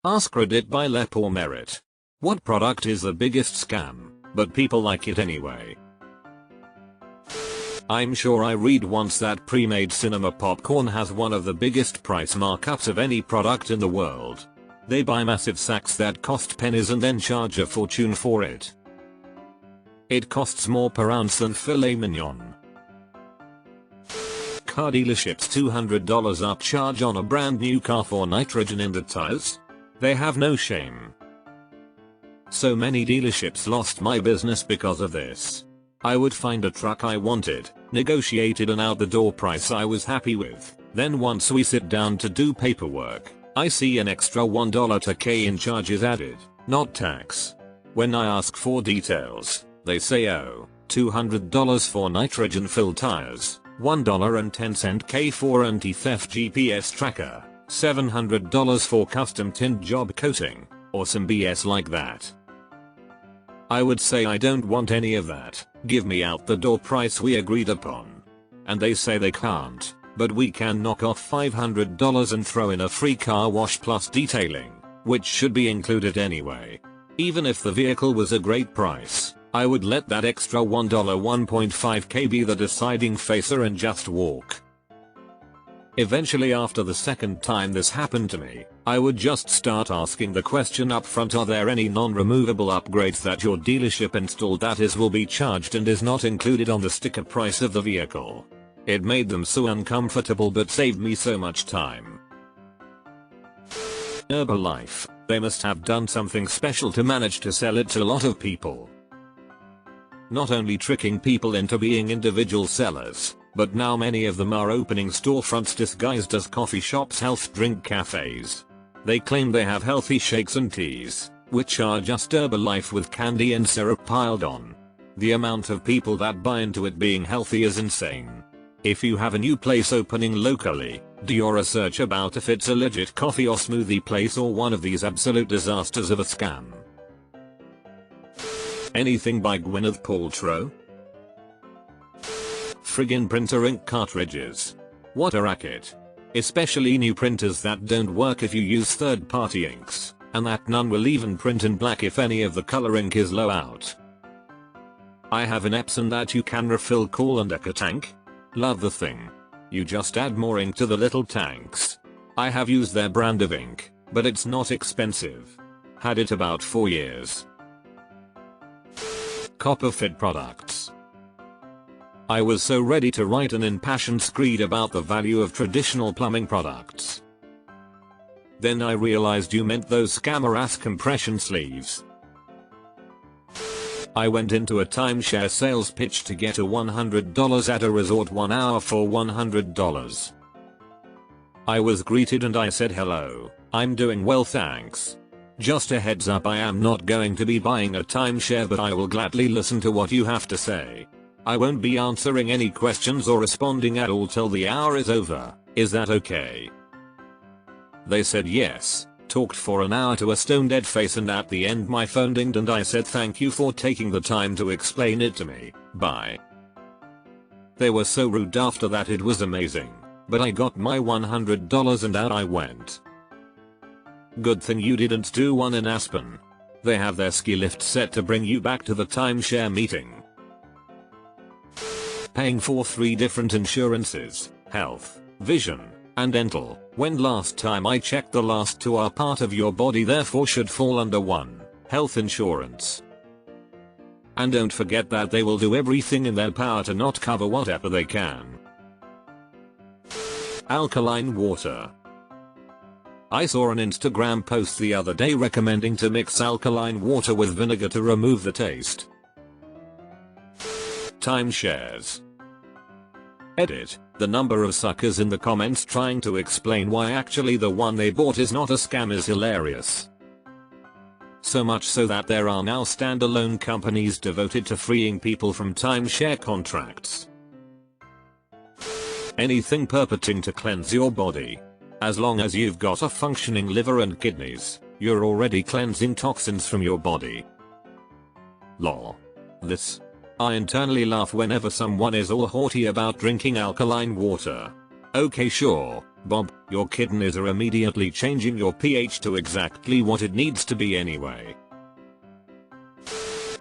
AskReddit by Lep or Merit. What product is the biggest scam, but people like it anyway? I'm sure I read once that pre-made cinema popcorn has one of the biggest price markups of any product in the world. They buy massive sacks that cost pennies and then charge a fortune for it. It costs more per ounce than filet mignon. Car dealerships $200 upcharge on a brand new car for nitrogen in the tires? They have no shame. So many dealerships lost my business because of this. I would find a truck I wanted, negotiated an out the door price I was happy with, then once we sit down to do paperwork, I see an extra $1 to K in charges added, not tax. When I ask for details, they say $200 for nitrogen filled tires, $1.10 K for anti-theft GPS tracker, $700 for custom tint job coating, or some BS like that. I would say I don't want any of that, give me out the door price we agreed upon. And they say they can't, but we can knock off $500 and throw in a free car wash plus detailing, which should be included anyway. Even if the vehicle was a great price, I would let that extra $1 1.5K be the deciding factor and just walk. Eventually, after the second time this happened to me, I would just start asking the question up front, are there any non-removable upgrades that your dealership installed that will be charged and is not included on the sticker price of the vehicle? It made them so uncomfortable but saved me so much time. Herbalife, they must have done something special to manage to sell it to a lot of people. Not only tricking people into being individual sellers, but now many of them are opening storefronts disguised as coffee shops, health drink cafes. They claim they have healthy shakes and teas, which are just Herbalife with candy and syrup piled on. The amount of people that buy into it being healthy is insane. If you have a new place opening locally, do your research about if it's a legit coffee or smoothie place or one of these absolute disasters of a scam. Anything by Gwyneth Paltrow? Friggin' printer ink cartridges. What a racket. Especially new printers that don't work if you use third-party inks, and that none will even print in black if any of the color ink is low out. I have an Epson that you can refill cool and a tank. Love the thing. You just add more ink to the little tanks. I have used their brand of ink, but it's not expensive. Had it about 4 years. Copperfit products. I was so ready to write an impassioned screed about the value of traditional plumbing products. Then I realized you meant those scammer-ass compression sleeves. I went into a timeshare sales pitch to get a $100 at a resort 1 hour for $100. I was greeted and I said, hello, I'm doing well thanks. Just a heads up, I am not going to be buying a timeshare, but I will gladly listen to what you have to say. I won't be answering any questions or responding at all till the hour is over, is that okay? They said yes, talked for an hour to a stone dead face, and at the end my phone dinged and I said thank you for taking the time to explain it to me, bye. They were so rude after that, it was amazing, but I got my $100 and out I went. Good thing you didn't do one in Aspen. They have their ski lift set to bring you back to the timeshare meeting. Paying for 3 different insurances, health, vision, and dental, when last time I checked the last 2 are part of your body, therefore should fall under one, health insurance. And don't forget that they will do everything in their power to not cover whatever they can. Alkaline water. I saw an Instagram post the other day recommending to mix alkaline water with vinegar to remove the taste. Timeshares. Edit. The number of suckers in the comments trying to explain why actually the one they bought is not a scam is hilarious. So much so that there are now standalone companies devoted to freeing people from timeshare contracts. Anything purporting to cleanse your body. As long as you've got a functioning liver and kidneys, you're already cleansing toxins from your body. Lol. This. I internally laugh whenever someone is all haughty about drinking alkaline water. Okay, sure, Bob, your kidneys are immediately changing your pH to exactly what it needs to be anyway.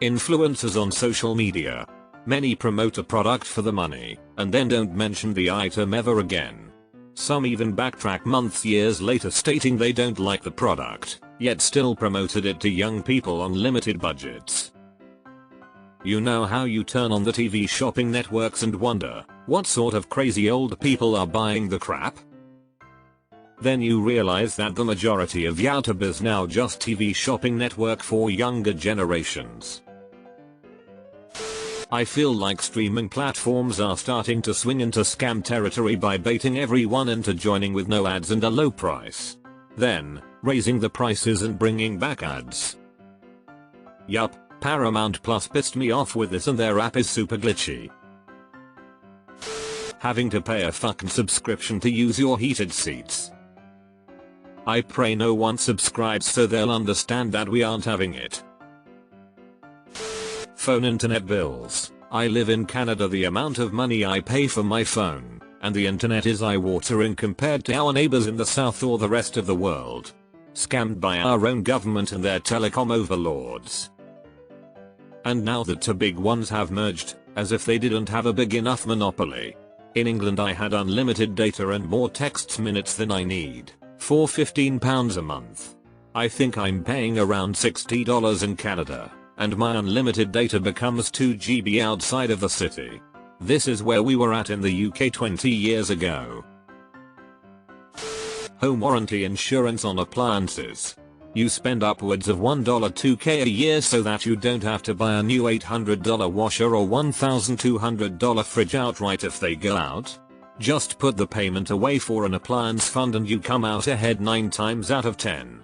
Influencers on social media. Many promote a product for the money, and then don't mention the item ever again. Some even backtrack months years later stating they don't like the product, yet still promoted it to young people on limited budgets. You know how you turn on the TV shopping networks and wonder, what sort of crazy old people are buying the crap? Then you realize that the majority of YouTube is now just TV shopping network for younger generations. I feel like streaming platforms are starting to swing into scam territory by baiting everyone into joining with no ads and a low price. Then, raising the prices and bringing back ads. Yup, Paramount Plus pissed me off with this, and their app is super glitchy. Having to pay a fucking subscription to use your heated seats. I pray no one subscribes so they'll understand that we aren't having it. Phone internet bills. I live in Canada. The amount of money I pay for my phone and the internet is eye-watering compared to our neighbors in the south or the rest of the world. Scammed by our own government and their telecom overlords. And now the two big ones have merged, as if they didn't have a big enough monopoly. In England I had unlimited data and more text minutes than I need, for £15 a month. I think I'm paying around $60 in Canada, and my unlimited data becomes 2 GB outside of the city. This is where we were at in the UK 20 years ago. Home warranty insurance on appliances. You spend upwards of $2K a year so that you don't have to buy a new $800 washer or $1,200 fridge outright if they go out. Just put the payment away for an appliance fund and you come out ahead 9 times out of 10.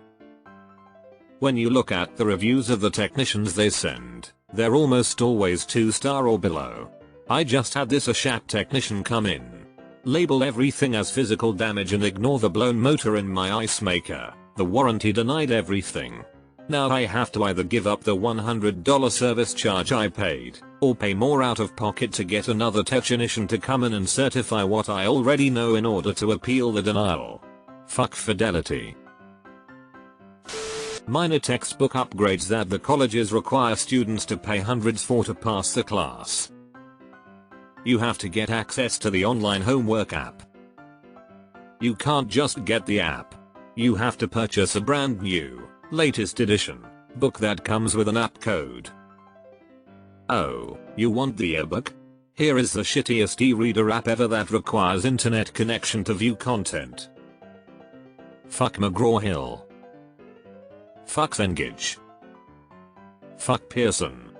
When you look at the reviews of the technicians they send, they're almost always 2-star or below. I just had this Ashak technician come in, label everything as physical damage and ignore the blown motor in my ice maker. The warranty denied everything. Now I have to either give up the $100 service charge I paid, or pay more out of pocket to get another technician to come in and certify what I already know in order to appeal the denial. Fuck fidelity. Minor textbook upgrades that the colleges require students to pay hundreds for to pass the class. You have to get access to the online homework app. You can't just get the app. You have to purchase a brand new, latest edition book that comes with an app code. Oh, you want the ebook? Here is the shittiest e-reader app ever that requires internet connection to view content. Fuck McGraw-Hill. Fuck Cengage. Fuck Pearson.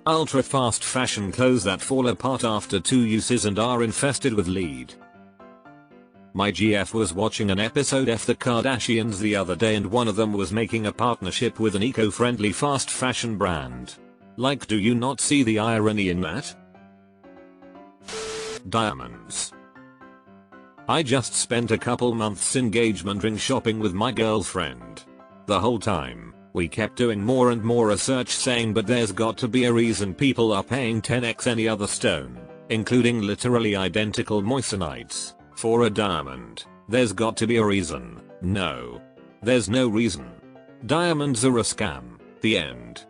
Ultra fast fashion clothes that fall apart after 2 uses and are infested with lead. My GF was watching an episode of The Kardashians the other day and one of them was making a partnership with an eco-friendly fast fashion brand. Like, do you not see the irony in that? Diamonds. I just spent a couple months engagement ring shopping with my girlfriend. The whole time, we kept doing more and more research saying but there's got to be a reason people are paying 10x any other stone, including literally identical moissanites, for a diamond. There's got to be a reason. No. There's no reason. Diamonds are a scam. The end.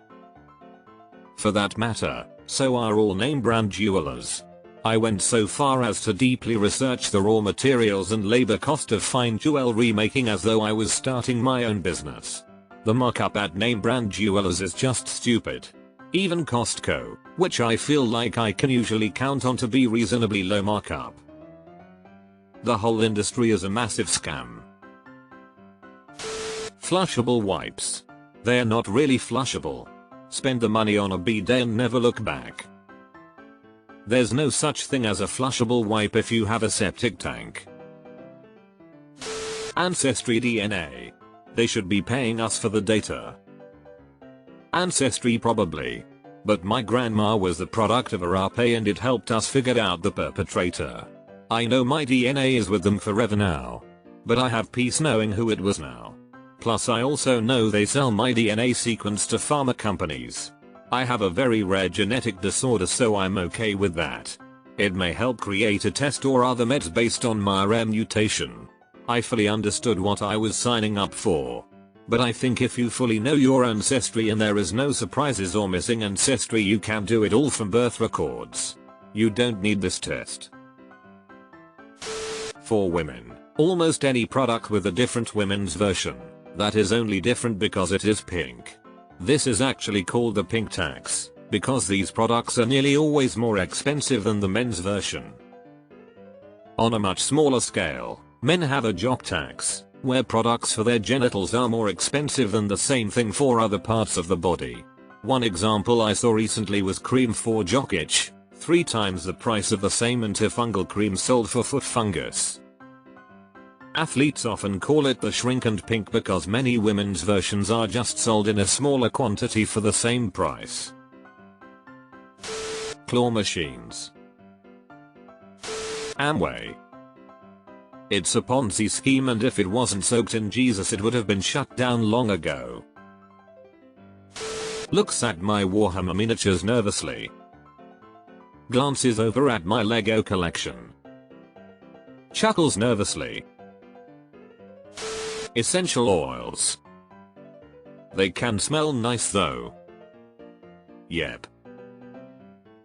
For that matter, so are all name brand jewelers. I went so far as to deeply research the raw materials and labor cost of fine jewelry making as though I was starting my own business. The markup at name brand jewelers is just stupid. Even Costco, which I feel like I can usually count on to be reasonably low markup. The whole industry is a massive scam. Flushable wipes. They're not really flushable. Spend the money on a bidet and never look back. There's no such thing as a flushable wipe if you have a septic tank. Ancestry DNA. They should be paying us for the data. Ancestry probably. But my grandma was the product of a rape and it helped us figure out the perpetrator. I know my DNA is with them forever now. But I have peace knowing who it was now. Plus I also know they sell my DNA sequence to pharma companies. I have a very rare genetic disorder so I'm okay with that. It may help create a test or other meds based on my rare mutation. I fully understood what I was signing up for. But I think if you fully know your ancestry and there is no surprises or missing ancestry, you can do it all from birth records. You don't need this test. For women, almost any product with a different women's version, that is only different because it is pink. This is actually called the pink tax, because these products are nearly always more expensive than the men's version. On a much smaller scale, men have a jock tax, where products for their genitals are more expensive than the same thing for other parts of the body. One example I saw recently was cream for jock itch, 3 times the price of the same antifungal cream sold for foot fungus. Athletes often call it the shrink and pink because many women's versions are just sold in a smaller quantity for the same price. Claw machines. Amway. It's a Ponzi scheme, and if it wasn't soaked in Jesus it would have been shut down long ago. Looks at my Warhammer miniatures nervously. Glances over at my Lego collection. Chuckles nervously. Essential oils. They can smell nice though. Yep.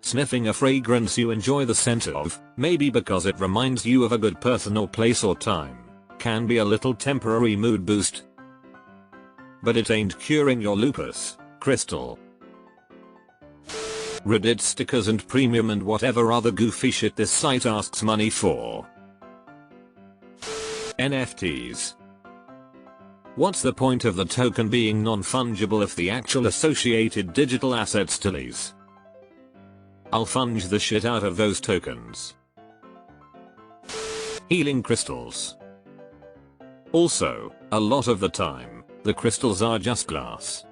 Sniffing a fragrance you enjoy the scent of, maybe because it reminds you of a good person or place or time, can be a little temporary mood boost. But it ain't curing your lupus, crystal. Reddit stickers and premium and whatever other goofy shit this site asks money for. NFTs. What's the point of the token being non-fungible if the actual associated digital asset still is? I'll funge the shit out of those tokens. Healing crystals. Also, a lot of the time, the crystals are just glass.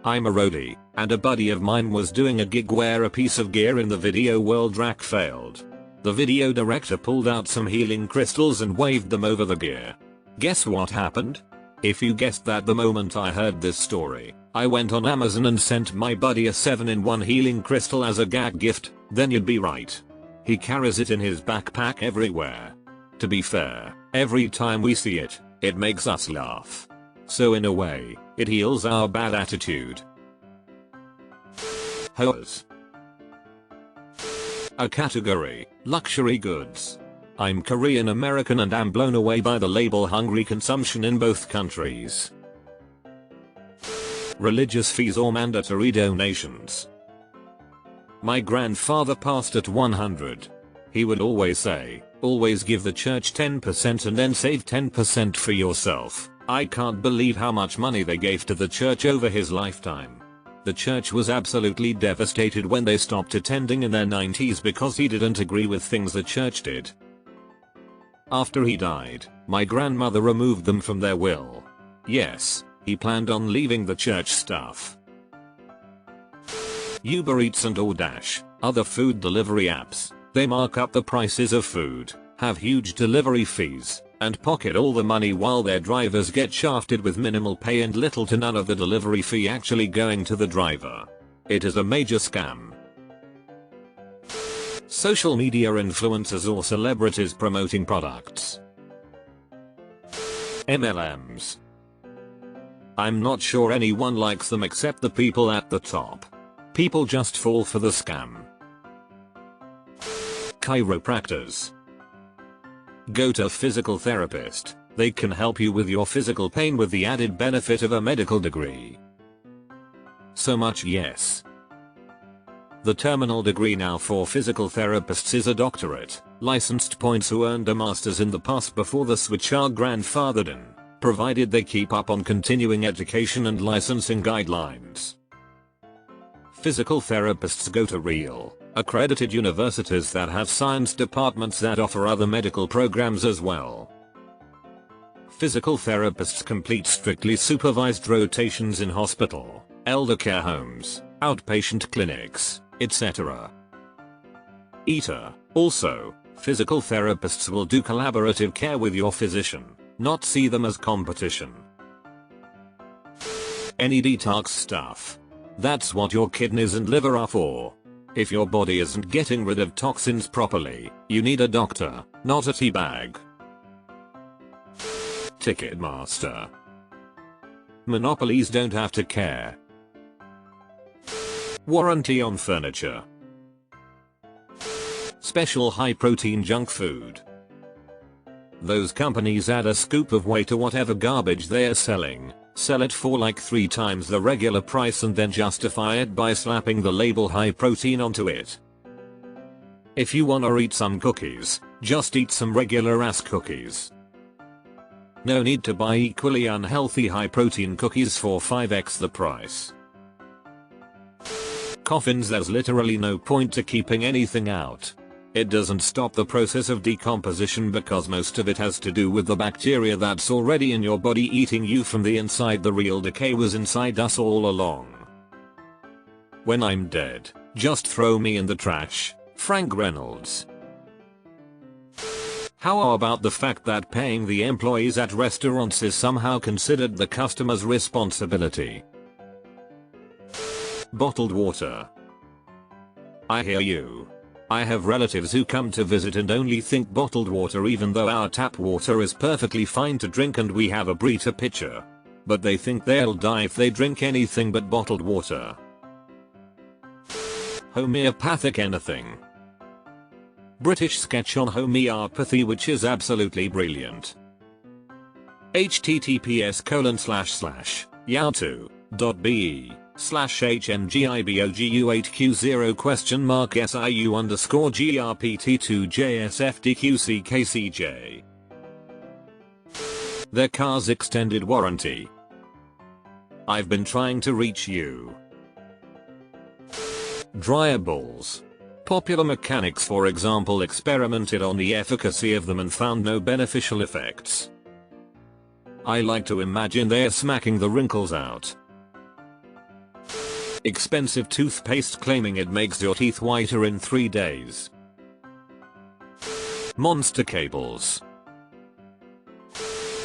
I'm a roadie, and a buddy of mine was doing a gig where a piece of gear in the video world rack failed. The video director pulled out some healing crystals and waved them over the gear. Guess what happened? If you guessed that the moment I heard this story, I went on Amazon and sent my buddy a 7-in-1 healing crystal as a gag gift, then you'd be right. He carries it in his backpack everywhere. To be fair, every time we see it, it makes us laugh. So in a way, it heals our bad attitude. Hoes. A category, luxury goods. I'm Korean American and am blown away by the label hungry consumption in both countries. Religious fees or mandatory donations. My grandfather passed at 100. He would always say, always give the church 10% and then save 10% for yourself. I can't believe how much money they gave to the church over his lifetime. The church was absolutely devastated when they stopped attending in their 90s because he didn't agree with things the church did. After he died, my grandmother removed them from their will. Yes, he planned on leaving the church stuff. Uber Eats and DoorDash, other food delivery apps, they mark up the prices of food, have huge delivery fees, and pocket all the money while their drivers get shafted with minimal pay and little to none of the delivery fee actually going to the driver. It is a major scam. Social media influencers or celebrities promoting products. MLMs. I'm not sure anyone likes them except the people at the top. People just fall for the scam. Chiropractors. Go to a physical therapist. They can help you with your physical pain with the added benefit of a medical degree. So much yes. The terminal degree now for physical therapists is a doctorate, licensed points who earned a master's in the past before the switch are grandfathered in, provided they keep up on continuing education and licensing guidelines. Physical therapists go to real, accredited universities that have science departments that offer other medical programs as well. Physical therapists complete strictly supervised rotations in hospital, elder care homes, outpatient clinics, etc. ETA. Also, physical therapists will do collaborative care with your physician, not see them as competition. Any detox stuff. That's what your kidneys and liver are for. If your body isn't getting rid of toxins properly, you need a doctor, not a tea bag. Ticketmaster. Monopolies don't have to care. Warranty on furniture. Special high protein junk food. Those companies add a scoop of whey to whatever garbage they are selling, sell it for like 3 times the regular price and then justify it by slapping the label high protein onto it. If you wanna eat some cookies, just eat some regular ass cookies. No need to buy equally unhealthy high protein cookies for 5x the price. Coffins. There's literally no point to keeping anything out. It doesn't stop the process of decomposition because most of it has to do with the bacteria that's already in your body eating you from the inside. The real decay was inside us all along. When I'm dead, just throw me in the trash. Frank Reynolds. How about the fact that paying the employees at restaurants is somehow considered the customer's responsibility? Bottled water. I hear you. I have relatives who come to visit and only think bottled water even though our tap water is perfectly fine to drink and we have a Brita pitcher. But they think they'll die if they drink anything but bottled water. Homeopathic anything. British sketch on homeopathy which is absolutely brilliant. https://yahoo.be/hmgibogu8q0?siu_grpt2jsfdqckcj. Their car's extended warranty. I've been trying to reach you. Dryer balls. Popular mechanics, for example, experimented on the efficacy of them and found no beneficial effects. I like to imagine they're smacking the wrinkles out. Expensive toothpaste claiming it makes your teeth whiter in 3 days. Monster cables.